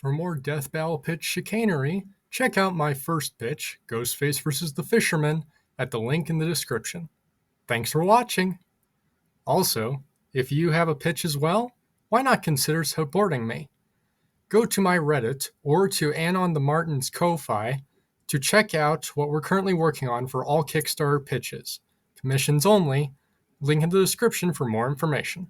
For more Death Battle pitch chicanery, check out my first pitch, Ghostface vs. the Fisherman, at the link in the description. Thanks for watching! Also, if you have a pitch as well, why not consider supporting me? Go to my Reddit or to Anon the Martin's Ko-Fi to check out what we're currently working on for all Kickstarter pitches. Commissions only. Link in the description for more information.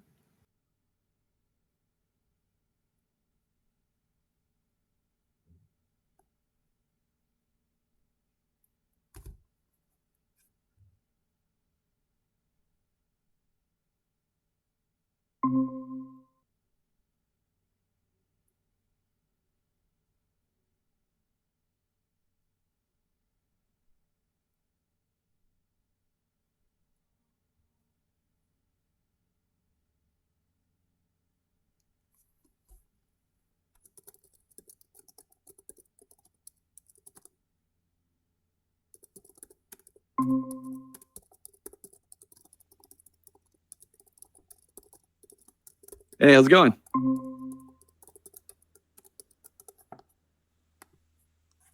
Hey, how's it going?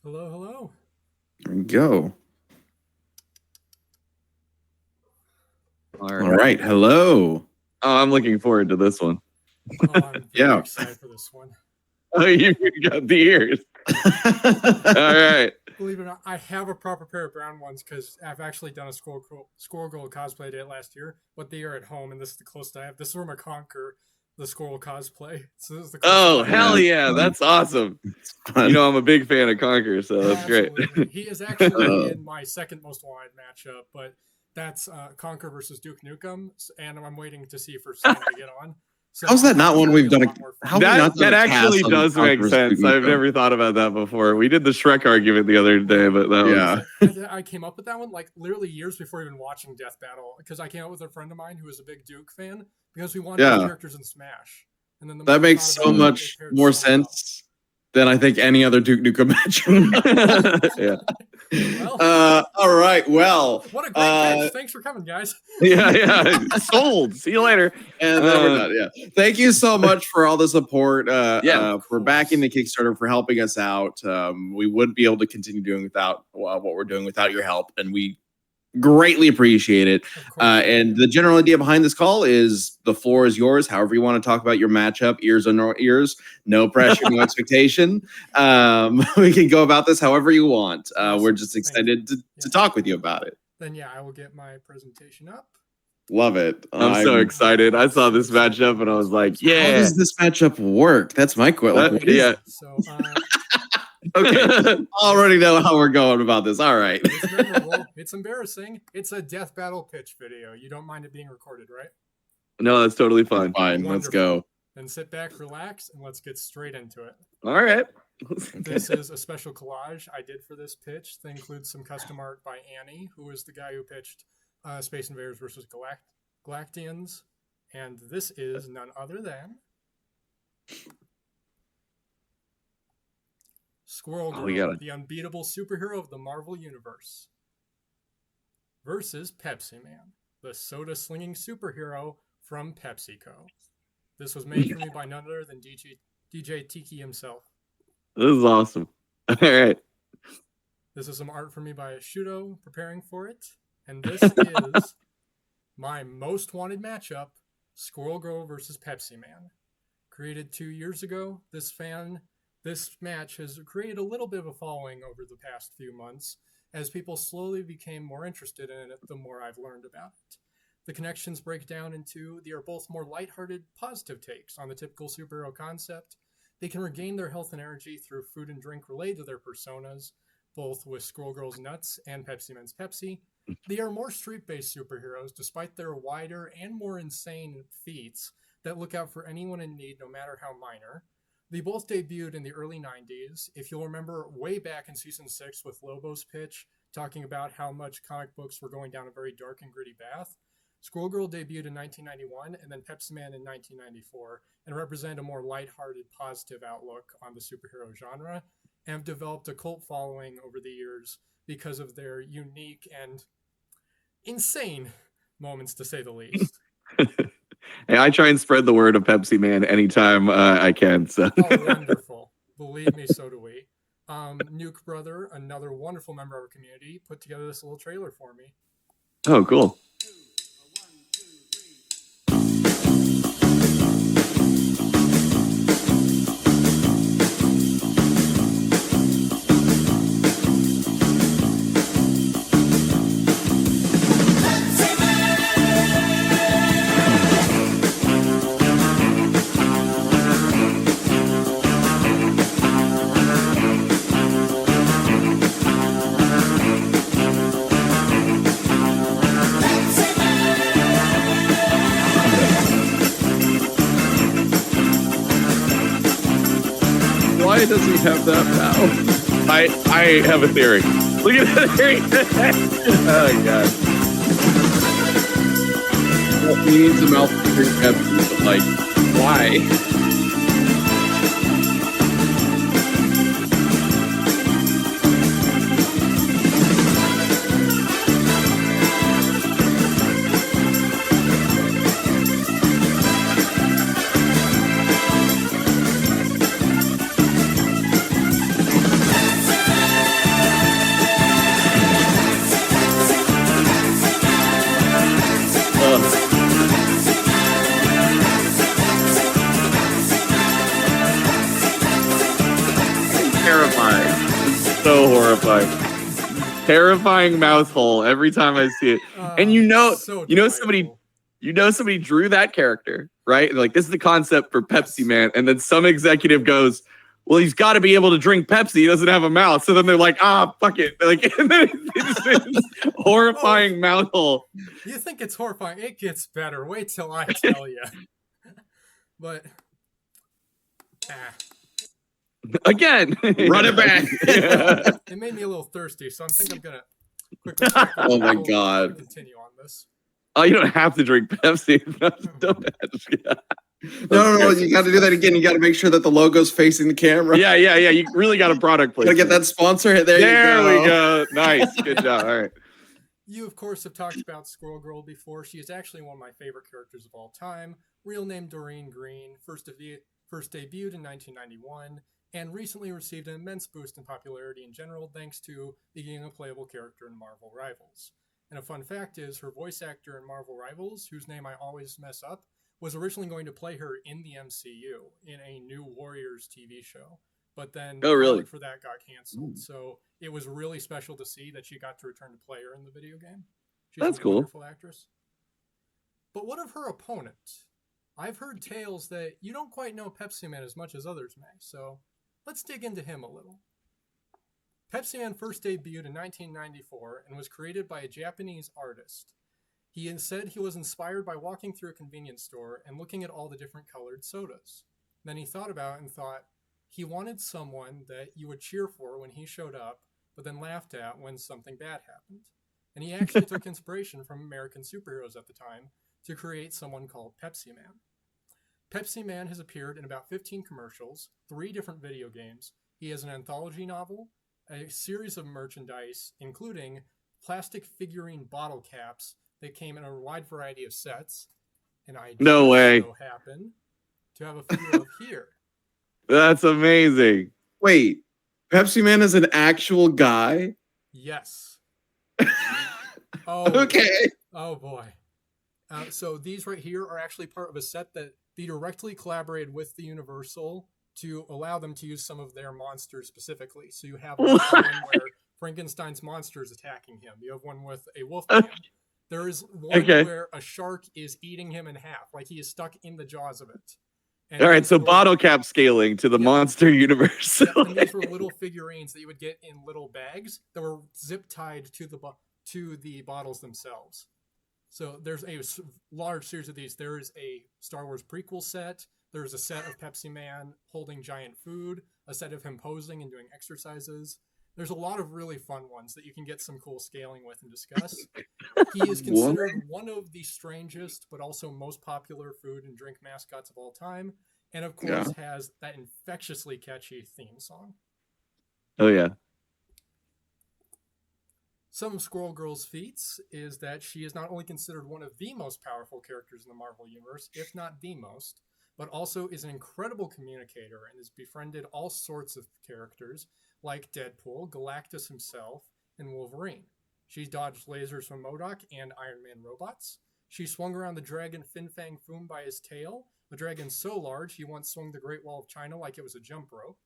Hello, hello. There we go. All right. Hello. Oh, I'm looking forward to this one. Oh, I'm very excited for this one. Oh, you got the ears. All right. Believe it or not, I have a proper pair of brown ones because I've actually done a Squirrel Girl cosplay day last year, but they are at home, and this is the closest I have. This is where I conquer the Squirrel cosplay. So this is the hell yeah, that's awesome. You know, I'm a big fan of Conquer, so that's great. He is actually in my second most wanted matchup, but that's Conquer versus Duke Nukem, and I'm waiting to see for Sam to get on. So how's that not one we've done? That actually does make sense. I've never thought about that before. We did the Shrek argument the other day, but that was... I came up with that one like literally years before even watching Death Battle, because I came up with a friend of mine who was a big Duke fan because we wanted characters in Smash. And then that makes so much more sense than I think any other Duke Nukem match. Yeah. Well, all right. Well, what a great pitch. Thanks for coming, guys. Yeah. Sold. See you later. And then we're done. Yeah. Thank you so much for all the support. For backing the Kickstarter, for helping us out. We wouldn't be able to continue doing without what we're doing without your help, and we greatly appreciate it. And the general idea behind this call is the floor is yours. However you want to talk about your matchup, ears or no ears, no pressure, no expectation. We can go about this however you want. We're just excited to talk with you about it. Then I will get my presentation up. Love it. I'm so excited. I saw this matchup and I was like, yeah. How does this matchup work? That's my question. Yeah. So, okay. Already know how we're going about this. All right. It's memorable. It's embarrassing. It's a Death Battle pitch video. You don't mind it being recorded, right? No, that's totally fine. Fine. Let's go. Then sit back, relax, and let's get straight into it. All right. This is a special collage I did for this pitch. That includes some custom art by Annie, who is the guy who pitched Space Invaders versus Galactians. And this is none other than Squirrel Girl, the unbeatable superhero of the Marvel Universe, versus Pepsi Man, the soda-slinging superhero from PepsiCo. This was made for me by none other than DJ Tiki himself. This is awesome. All right. This is some art for me by Ashuto preparing for it. And this is my most wanted matchup, Squirrel Girl versus Pepsi Man. Created 2 years ago, this match has created a little bit of a following over the past few months as people slowly became more interested in it the more I've learned about it. The connections break down into they are both more lighthearted, positive takes on the typical superhero concept. They can regain their health and energy through food and drink related to their personas, both with Squirrel Girl's Nuts and Pepsi Man's Pepsi. They are more street-based superheroes despite their wider and more insane feats that look out for anyone in need no matter how minor. They both debuted in the early 90s. If you'll remember way back in season 6 with Lobo's pitch, talking about how much comic books were going down a very dark and gritty path, Squirrel Girl debuted in 1991 and then Pepsi Man in 1994 and represent a more lighthearted, positive outlook on the superhero genre and have developed a cult following over the years because of their unique and insane moments, to say the least. Hey, I try and spread the word of Pepsi Man anytime I can. So. Oh, wonderful. Believe me, so do we. Nuke Brother, another wonderful member of our community, put together this little trailer for me. Oh, cool. Why does he have that mouth? I have a theory. Look at that theory. Oh god. Well, he needs a mouth to drink Pepsi, but like, why? So horrifying. Terrifying mouth hole every time I see it. And somebody drew that character, right? And like, this is the concept for Pepsi Man. And then some executive goes, well, he's got to be able to drink Pepsi. He doesn't have a mouth. So then they're like, fuck it. Like, and then it's this horrifying mouth hole. You think it's horrifying? It gets better. Wait till I tell you. But, again, run it back. Yeah. It made me a little thirsty, so I think I'm gonna quickly. Oh my god! Continue on this. Oh, you don't have to drink Pepsi. No, you got to do that again. You got to make sure that the logo's facing the camera. Yeah. You really got a product placement. Got to get that sponsor. There we go. Nice, good job. All right. You, of course, have talked about Squirrel Girl before. She is actually one of my favorite characters of all time. Real name Doreen Green. First debuted in 1991. And recently received an immense boost in popularity in general thanks to being a playable character in Marvel Rivals. And a fun fact is, her voice actor in Marvel Rivals, whose name I always mess up, was originally going to play her in the MCU in a New Warriors TV show. But then really? For that got canceled. So it was really special to see that she got to return to play her in the video game. She's a wonderful actress. But what of her opponent? I've heard tales that you don't quite know Pepsi Man as much as others may, so let's dig into him a little. Pepsi Man first debuted in 1994 and was created by a Japanese artist. He said he was inspired by walking through a convenience store and looking at all the different colored sodas. Then he thought about it and thought he wanted someone that you would cheer for when he showed up, but then laughed at when something bad happened. And he actually took inspiration from American superheroes at the time to create someone called Pepsi Man. Pepsi Man has appeared in about 15 commercials, 3 different video games. He has an anthology novel, a series of merchandise, including plastic figurine bottle caps that came in a wide variety of sets. And I so happen to have a few of here. That's amazing. Wait, Pepsi Man is an actual guy? Yes. Okay. Oh boy. So these right here are actually part of a set that they directly collaborated with the Universal to allow them to use some of their monsters specifically. So you have one where Frankenstein's monster is attacking him. You have one with a wolf man. There is one where a shark is eating him in half, like he is stuck in the jaws of it. And all right, so bottle cap scaling to the monster universe. And these were little figurines that you would get in little bags that were zip tied to the bottles themselves. So there's a large series of these. There is a Star Wars prequel set. There's a set of Pepsi Man holding giant food, a set of him posing and doing exercises. There's a lot of really fun ones that you can get some cool scaling with and discuss. He is considered one of the strangest, but also most popular food and drink mascots of all time. And of course has that infectiously catchy theme song. Oh, yeah. Some of Squirrel Girl's feats is that she is not only considered one of the most powerful characters in the Marvel Universe, if not the most, but also is an incredible communicator and has befriended all sorts of characters like Deadpool, Galactus himself, and Wolverine. She's dodged lasers from MODOK and Iron Man robots. She swung around the dragon Fin Fang Foom by his tail, a dragon so large he once swung the Great Wall of China like it was a jump rope.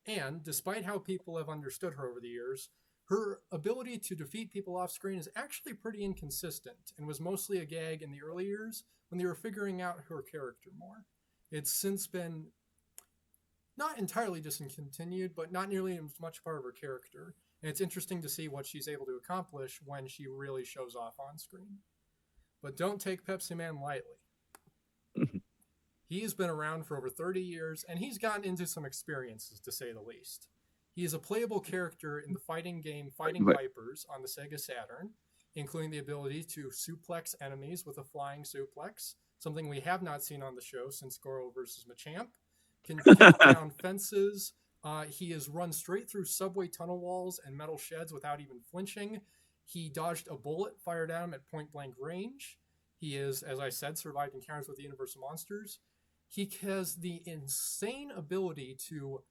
And despite how people have understood her over the years, her ability to defeat people off screen is actually pretty inconsistent and was mostly a gag in the early years when they were figuring out her character more. It's since been not entirely discontinued, but not nearly as much part of her character. And it's interesting to see what she's able to accomplish when she really shows off on screen. But don't take Pepsi Man lightly. He has been around for over 30 years, and he's gotten into some experiences, to say the least. He is a playable character in the fighting game Fighting Vipers on the Sega Saturn, including the ability to suplex enemies with a flying suplex, something we have not seen on the show since Squirrel vs. Machamp. Can kick down fences. He has run straight through subway tunnel walls and metal sheds without even flinching. He dodged a bullet fired at him at point-blank range. He is, as I said, survived encounters with the Universal monsters. He has the insane ability to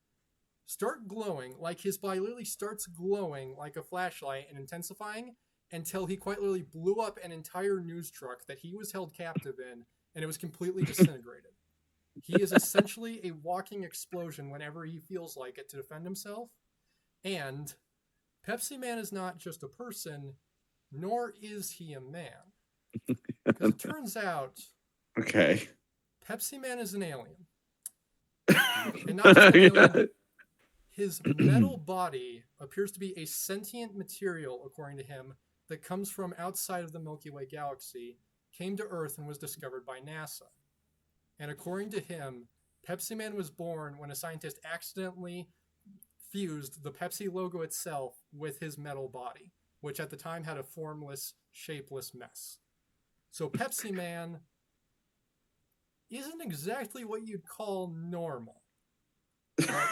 start glowing, like his body literally starts glowing like a flashlight and intensifying until he quite literally blew up an entire news truck that he was held captive in, and it was completely disintegrated. He is essentially a walking explosion whenever he feels like it to defend himself. And Pepsi Man is not just a person, nor is he a man. Because it turns out, okay, Pepsi Man is an alien. And not just an alien, his metal body appears to be a sentient material, according to him, that comes from outside of the Milky Way galaxy, came to Earth, and was discovered by NASA. And according to him, Pepsi Man was born when a scientist accidentally fused the Pepsi logo itself with his metal body, which at the time had a formless, shapeless mess. So Pepsi Man isn't exactly what you'd call normal.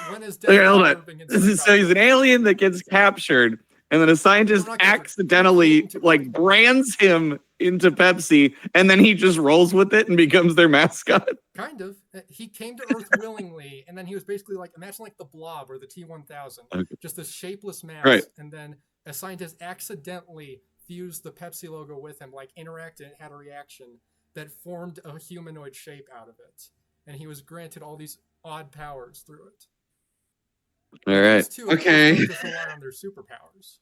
When is so he's an alien that gets captured, and then a scientist accidentally brands him into Pepsi, and then he just rolls with it and becomes their mascot. Kind of. He came to Earth willingly, and then he was basically imagine like the Blob or the T-1000, just this shapeless mass, right. And then a scientist accidentally fused the Pepsi logo with him, interacted and had a reaction that formed a humanoid shape out of it, and he was granted all these odd powers through it. All right. These two, okay. Just rely on their superpowers.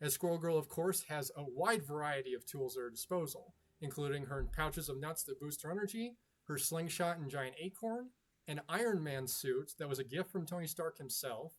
As Squirrel Girl, of course, has a wide variety of tools at her disposal, including her pouches of nuts that boost her energy, her slingshot and giant acorn, an Iron Man suit that was a gift from Tony Stark himself.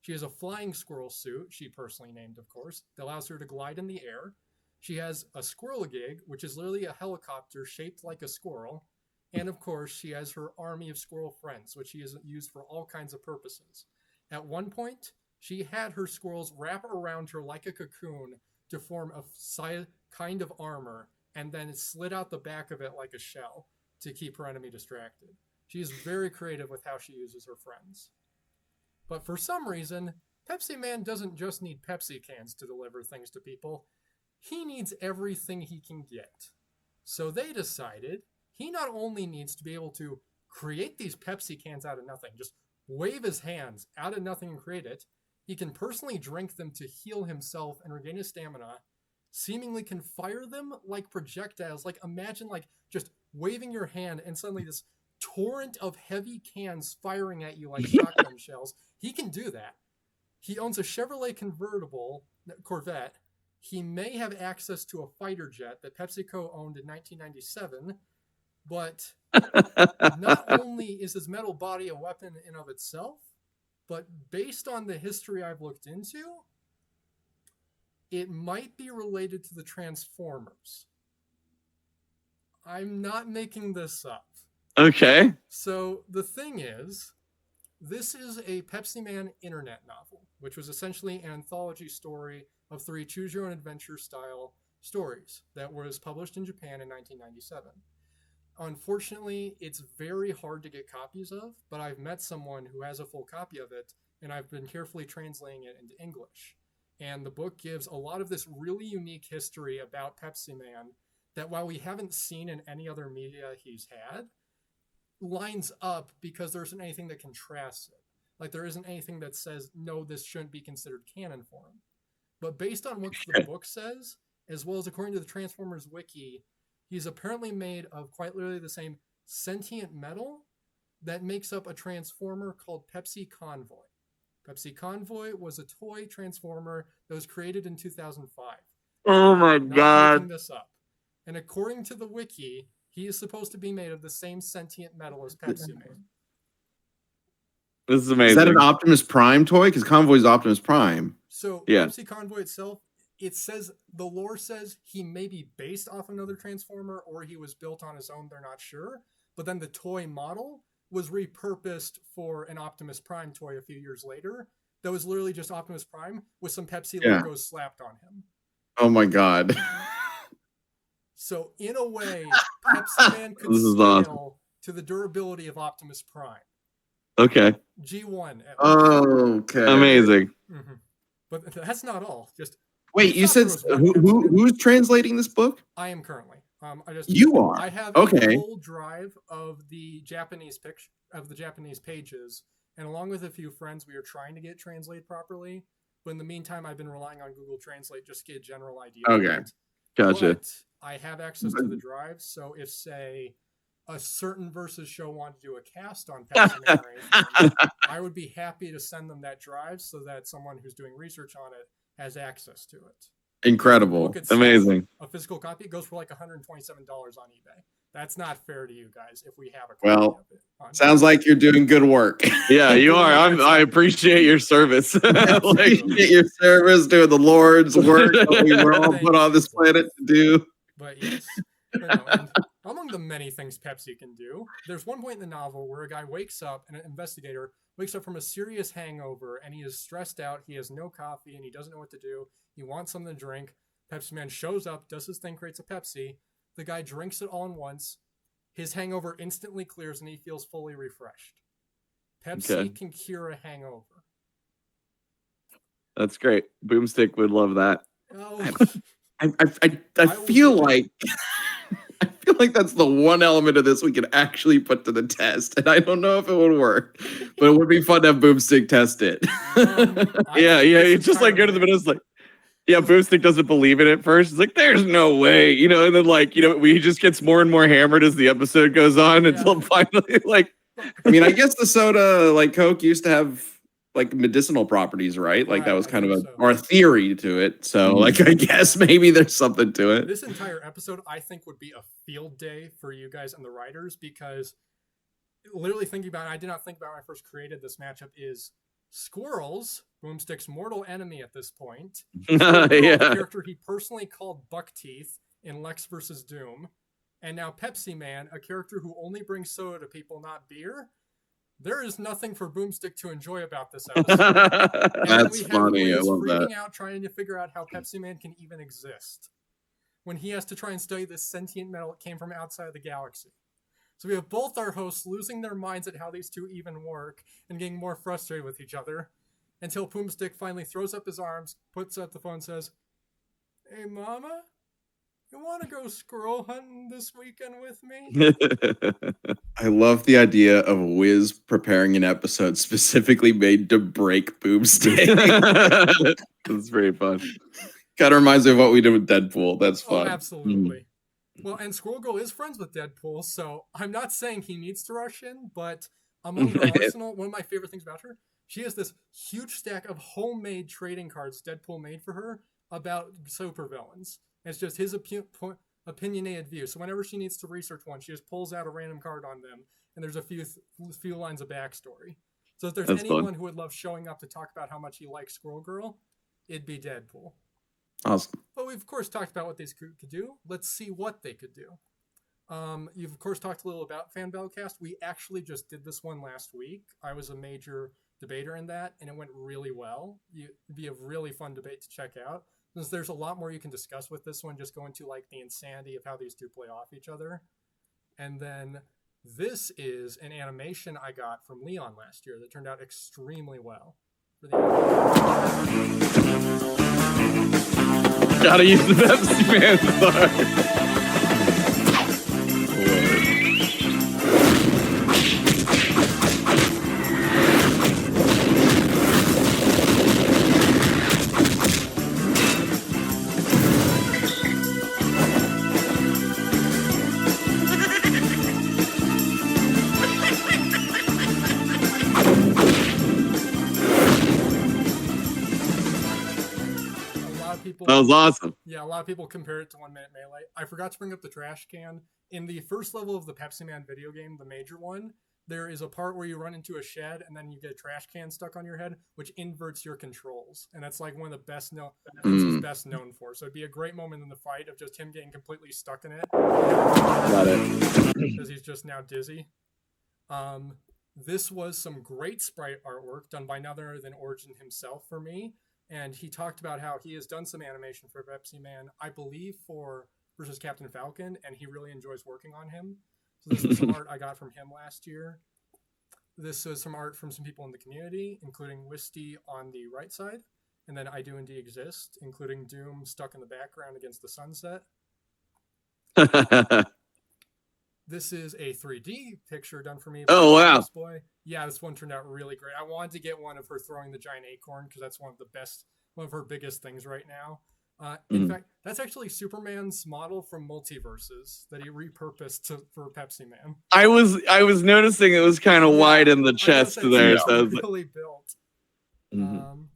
She has a flying squirrel suit, she personally named, of course, that allows her to glide in the air. She has a squirrel gig, which is literally a helicopter shaped like a squirrel. And, of course, she has her army of squirrel friends, which she has used for all kinds of purposes. At one point, she had her squirrels wrap around her like a cocoon to form a kind of armor, and then it slid out the back of it like a shell to keep her enemy distracted. She is very creative with how she uses her friends. But for some reason, Pepsi Man doesn't just need Pepsi cans to deliver things to people. He needs everything he can get. So they decided he not only needs to be able to create these Pepsi cans out of nothing, just wave his hands out of nothing and create it, he can personally drink them to heal himself and regain his stamina, seemingly can fire them like projectiles. Imagine just waving your hand and suddenly this torrent of heavy cans firing at you like shotgun shells. He can do that. He owns a Chevrolet Corvette. He may have access to a fighter jet that PepsiCo owned in 1997, but not only is his metal body a weapon in of itself, but based on the history I've looked into, it might be related to the Transformers. I'm not making this up. Okay. So the thing is, this is a Pepsi Man internet novel, which was essentially an anthology story of 3 choose-your-own-adventure style stories that was published in Japan in 1997. Unfortunately, it's very hard to get copies of, but I've met someone who has a full copy of it, and I've been carefully translating it into English. And the book gives a lot of this really unique history about Pepsi Man that while we haven't seen in any other media he's had, lines up because there isn't anything that contrasts it. Like there isn't anything that says, no, this shouldn't be considered canon for him. But based on what the book says, as well as according to the Transformers wiki, he's apparently made of quite literally the same sentient metal that makes up a transformer called Pepsi Convoy. Pepsi Convoy was a toy transformer that was created in 2005. Oh my Not god. making this up. And according to the wiki, he is supposed to be made of the same sentient metal as Pepsi made. This is amazing. Is that an Optimus Prime toy? Because Convoy's Optimus Prime. So yeah. Pepsi Convoy itself, it says, the lore says he may be based off another Transformer or he was built on his own, they're not sure. But then the toy model was repurposed for an Optimus Prime toy a few years later. That was literally just Optimus Prime with some Pepsi logos slapped on him. Oh my god. So in a way, Pepsi Man could scale awesome. To the durability of Optimus Prime. Okay. G1. Okay. Amazing. Mm-hmm. But that's not all. Just wait. You said who's translating this book? I am currently. You are. I have a whole drive of the Japanese pages, and along with a few friends, we are trying to get translated properly. But in the meantime, I've been relying on Google Translate just to get a general idea. Okay. Gotcha. But I have access to the drive, so if say a certain Versus show wanted to do a cast on Pepsi Man, I would be happy to send them that drive so that someone who's doing research on it has access to it. Incredible. Amazing. A physical copy goes for like $127 on eBay. That's not fair to you guys if we have a copy of it. Sounds like you're doing good work. Yeah, you are. I appreciate your service. Appreciate your service, doing the Lord's work that we were all put on this planet to do. But yes, and among the many things Pepsi can do, there's one point in the novel where a guy wakes up, an investigator wakes up from a serious hangover, and he is stressed out. He has no coffee, and he doesn't know what to do. He wants something to drink. Pepsi Man shows up, does his thing, creates a Pepsi. The guy drinks it all at once. His hangover instantly clears, and he feels fully refreshed. Pepsi can cure a hangover. That's great. Boomstick would love that. Oh. I feel like I feel like that's the one element of this we can actually put to the test, and I don't know if it would work, but it would be fun to have Boomstick test it. Yeah, it's just like go to the middle. It's like, yeah, Boomstick doesn't believe it at first. It's like, there's no way, and then he just gets more and more hammered as the episode goes on until finally, I mean, I guess the soda, like Coke, used to have like medicinal properties, right? Like that was kind of a theory to it. So I guess maybe there's something to it. This entire episode, I think, would be a field day for you guys and the writers, because literally thinking about it, I did not think about when I first created this matchup, is Squirrels, Boomstick's mortal enemy at this point. A character he personally called Buckteeth in Lex vs. Doom. And now Pepsi Man, a character who only brings soda to people, not beer. There is nothing for Boomstick to enjoy about this episode. That's funny. I love that. Freaking out, trying to figure out how Pepsi Man can even exist, when he has to try and study this sentient metal that came from outside of the galaxy. So we have both our hosts losing their minds at how these two even work and getting more frustrated with each other, until Boomstick finally throws up his arms, puts up the phone, and says, "Hey, Mama, you want to go squirrel hunting this weekend with me?" I love the idea of Wiz preparing an episode specifically made to break Boomstick. That's very fun. Kind of reminds me of what we did with Deadpool. That's fun. Oh, absolutely. Well, and Squirrel Girl is friends with Deadpool, so I'm not saying he needs to rush in, but among her arsenal, one of my favorite things about her, she has this huge stack of homemade trading cards Deadpool made for her about supervillains. It's just his opinionated view. So whenever she needs to research one, she just pulls out a random card on them, and there's a few lines of backstory. So if there's anyone who would love showing up to talk about how much he likes Squirrel Girl, it'd be Deadpool. Awesome. But we've, of course, talked about what these could do. Let's see what they could do. You've, of course, talked a little about Fan Battlecast. We actually just did this one last week. I was a major debater in that, and it went really well. It'd be a really fun debate to check out. Since there's a lot more you can discuss with this one, just going to the insanity of how these two play off each other. And then this is an animation I got from Leon last year that turned out extremely well. Gotta use the Pepsi Man star. of people. That was awesome. Yeah, a lot of people compare it to 1 Minute Melee. I forgot to bring up the trash can. In the first level of the Pepsi Man video game, the major one, there is a part where you run into a shed and then you get a trash can stuck on your head, which inverts your controls. And that's like one of the best he's best known for. So it'd be a great moment in the fight of just him getting completely stuck in it. Got it. Because he's just now dizzy. This was some great sprite artwork done by none other than Origin himself for me. And he talked about how he has done some animation for Pepsi Man, I believe, for versus Captain Falcon, and he really enjoys working on him. So this was some art I got from him last year. This was some art from some people in the community, including Wisty on the right side, and then I Do Indeed Exist, including Doom stuck in the background against the sunset. This is a 3D picture done for me. Oh, wow. Boy. Yeah, this one turned out really great. I wanted to get one of her throwing the giant acorn because that's one of her biggest things right now. In fact, that's actually Superman's model from Multiverses that he repurposed for Pepsi Man. I was noticing it was kind of wide in the chest there. So really built. And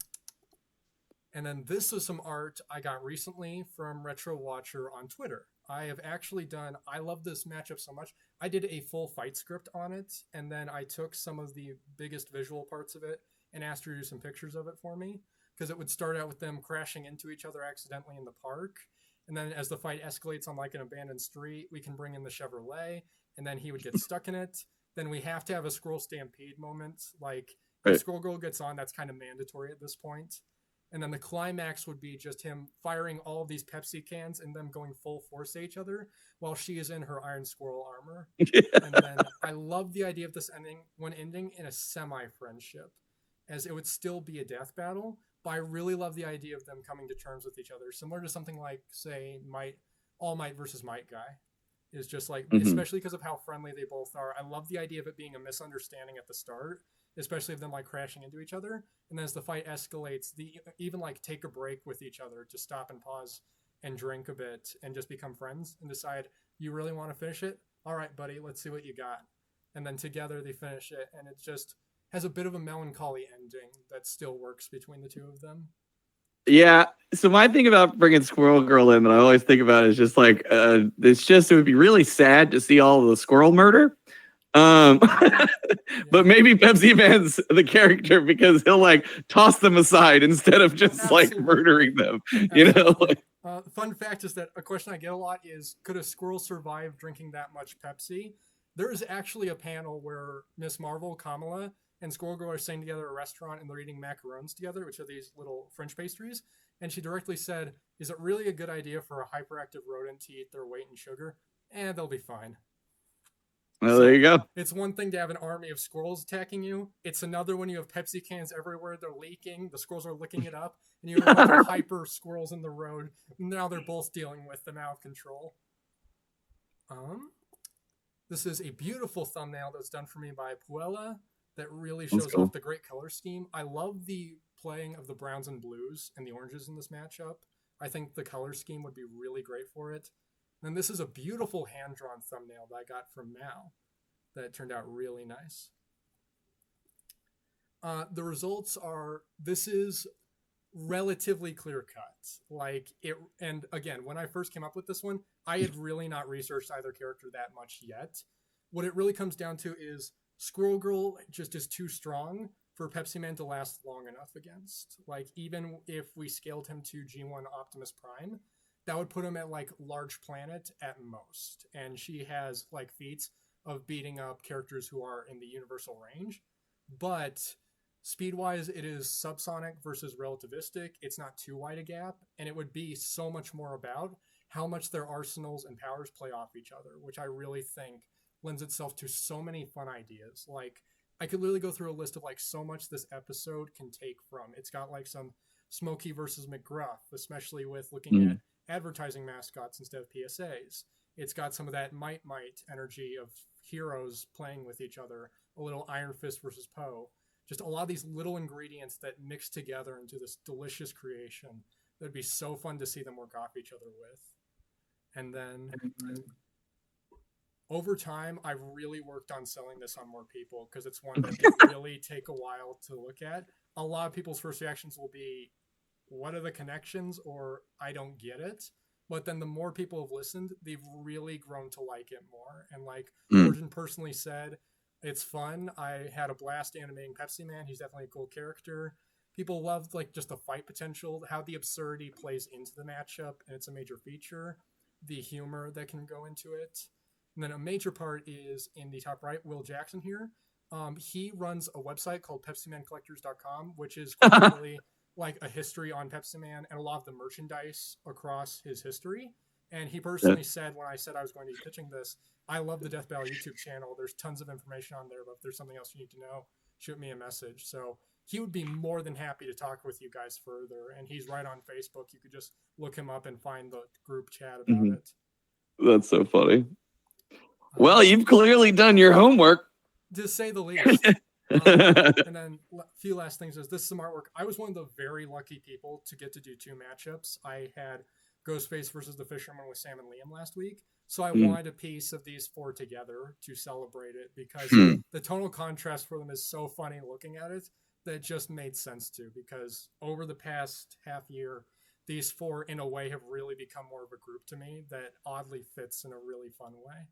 then this is some art I got recently from Retro Watcher on Twitter. I have actually I love this matchup so much. I did a full fight script on it, and then I took some of the biggest visual parts of it and asked her to do some pictures of it for me. Because it would start out with them crashing into each other accidentally in the park. And then as the fight escalates on like an abandoned street, we can bring in the Chevrolet, and then he would get stuck in it. Then we have to have a Squirrel Stampede moment. Like, if Squirrel Girl gets on, that's kind of mandatory at this point. And then the climax would be just him firing all of these Pepsi cans and them going full force at each other while she is in her Iron Squirrel armor. And then I love the idea of this ending in a semi-friendship, as it would still be a death battle. But I really love the idea of them coming to terms with each other, similar to something like, say, All Might versus Might Guy. Is just like, especially because of how friendly they both are. I love the idea of it being a misunderstanding at the start, especially of them like crashing into each other. And then as the fight escalates, even like take a break with each other to stop and pause and drink a bit and just become friends and decide, you really want to finish it? All right, buddy, let's see what you got. And then together they finish it, and it just has a bit of a melancholy ending that still works between the two of them. Yeah. So my thing about bringing Squirrel Girl in that I always think about is just like, it would be really sad to see all of the squirrel murder. But maybe Pepsi Man's the character because he'll like toss them aside instead of just like murdering them. You know. Fun fact is that a question I get a lot is, could a squirrel survive drinking that much Pepsi? There is actually a panel where Miss Marvel, Kamala, and Squirrel Girl are staying together at a restaurant and they're eating macarons together, which are these little French pastries. And she directly said, is it really a good idea for a hyperactive rodent to eat their weight in sugar? They'll be fine. Well, there you go. It's one thing to have an army of squirrels attacking you. It's another when you have Pepsi cans everywhere. They're leaking. The squirrels are licking it up. And you have a bunch of hyper squirrels in the road. Now they're both dealing with them out of control. This is a beautiful thumbnail that's done for me by Puella that really shows off the great color scheme. I love the playing of the browns and blues and the oranges in this matchup. I think the color scheme would be really great for it. And this is a beautiful hand-drawn thumbnail that I got from Mal that turned out really nice. The results are, this is relatively clear-cut. And again, when I first came up with this one, I had really not researched either character that much yet. What it really comes down to is Squirrel Girl just is too strong for Pepsi Man to last long enough against. Like, even if we scaled him to G1 Optimus Prime, that would put him at like large planet at most. And she has like feats of beating up characters who are in the universal range. But speed-wise, it is subsonic versus relativistic. It's not too wide a gap. And it would be so much more about how much their arsenals and powers play off each other, which I really think lends itself to so many fun ideas. Like, I could literally go through a list of like so much this episode can take from. It's got like some Smokey versus McGruff, especially with looking at advertising mascots instead of PSAs. It's got some of that Might energy of heroes playing with each other, a little Iron Fist versus Poe. Just a lot of these little ingredients that mix together into this delicious creation that would be so fun to see them work off each other with. And then over time, I've really worked on selling this on more people because it's one that can really take a while to look at. A lot of people's first reactions will be, what are the connections, or I don't get it. But then the more people have listened, they've really grown to like it more. And like Origin personally said, it's fun. I had a blast animating Pepsi Man. He's definitely a cool character. People loved like just the fight potential, how the absurdity plays into the matchup, and it's a major feature. The humor that can go into it. And then a major part is in the top right, Will Jackson here. He runs a website called PepsiManCollectors.com, which is really like a history on Pepsi Man and a lot of the merchandise across his history. And he personally said, when I said I was going to be pitching this, I love the Death Battle YouTube channel. There's tons of information on there, but if there's something else you need to know, shoot me a message. So he would be more than happy to talk with you guys further. And he's right on Facebook. You could just look him up and find the group chat about it. That's so funny. Well, you've clearly done your homework, to say the least. And then a few last things is this is some artwork. I was one of the very lucky people to get to do 2 matchups. I had Ghostface versus the Fisherman with Sam and Liam last week. So I wanted a piece of these 4 together to celebrate it because the tonal contrast for them is so funny looking at it that it just made sense to, because over the past half year, these 4 in a way have really become more of a group to me that oddly fits in a really fun way.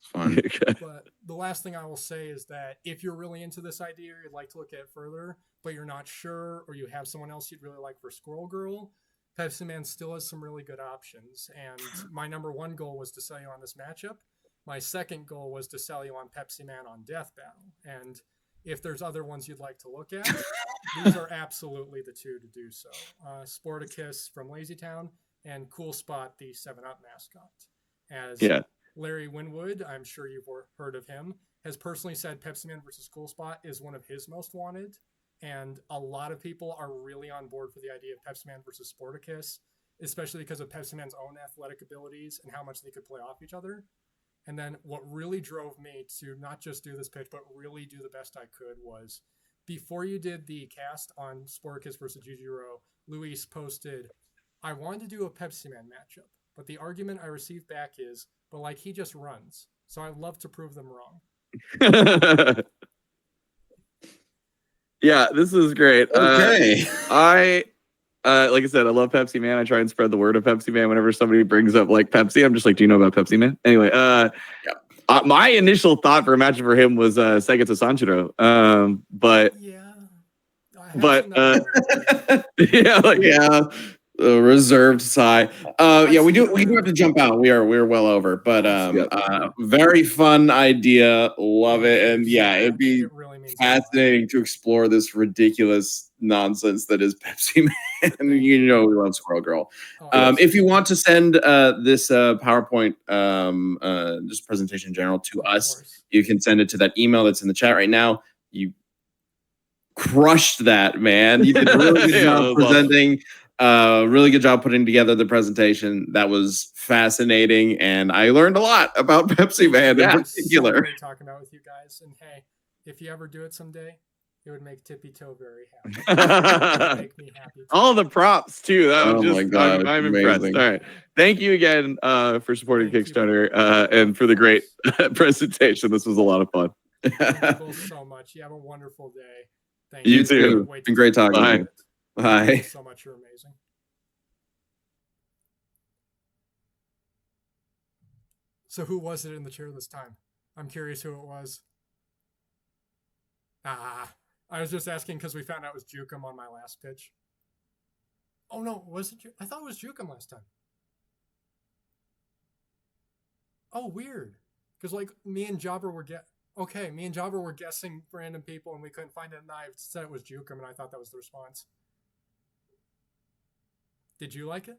Fun. But the last thing I will say is that if you're really into this idea, or you'd like to look at it further, but you're not sure, or you have someone else you'd really like for Squirrel Girl, Pepsi Man still has some really good options. And my number 1 goal was to sell you on this matchup. My second goal was to sell you on Pepsi Man on Death Battle. And if there's other ones you'd like to look at, these are absolutely the 2 to do so. Sporticus from Lazy Town and Cool Spot, the 7-Up mascot. As Larry Winwood, I'm sure you've heard of him, has personally said Pepsi Man versus Cool Spot is one of his most wanted. And a lot of people are really on board for the idea of Pepsi Man versus Sporticus, especially because of Pepsi Man's own athletic abilities and how much they could play off each other. And then what really drove me to not just do this pitch, but really do the best I could was before you did the cast on Sporticus versus Jujiro, Luis posted, I wanted to do a Pepsi Man matchup, but the argument I received back is, but like he just runs. So I'd love to prove them wrong. Yeah, this is great. Okay. Like I said, I love Pepsi Man. I try and spread the word of Pepsi Man whenever somebody brings up like Pepsi. I'm just like, do you know about Pepsi Man? Anyway, my initial thought for a match for him was Sega to Sanchiro. But reserved sigh. We do have to jump out. We're well over, but very fun idea. Love it. And it'd be fascinating to explore this ridiculous nonsense that is Pepsi Man. You know we love Squirrel Girl. If you want to send this PowerPoint just presentation in general to us, you can send it to that email that's in the chat right now. You crushed that, man. You did a really good job presenting. Really good job putting together the presentation. That was fascinating, and I learned a lot about Pepsi Man in particular. So great talking about with you guys, and hey, if you ever do it someday, it would make Tippy Toe very happy. Make me happy. All the props too. That was just, my God, I'm impressed. All right, thank you again for supporting Kickstarter and for the great presentation. This was a lot of fun. Thank you both so much. You have a wonderful day. Thank you too. It's been great talking to you. Bye. Thank you so much. You're amazing. So who was it in the chair this time? I'm curious who it was. I was just asking because we found out it was Jukum on my last pitch. Oh no, was it? I thought it was Jukum last time. Oh, weird. Because like me and Jobber were guessing random people and we couldn't find it, and I said it was Jukum, and I thought that was the response. Did you like it?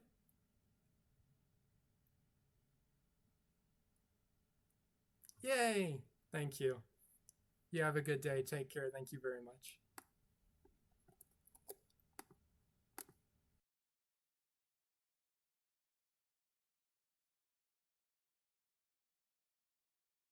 Yay! Thank you. You have a good day. Take care. Thank you very much.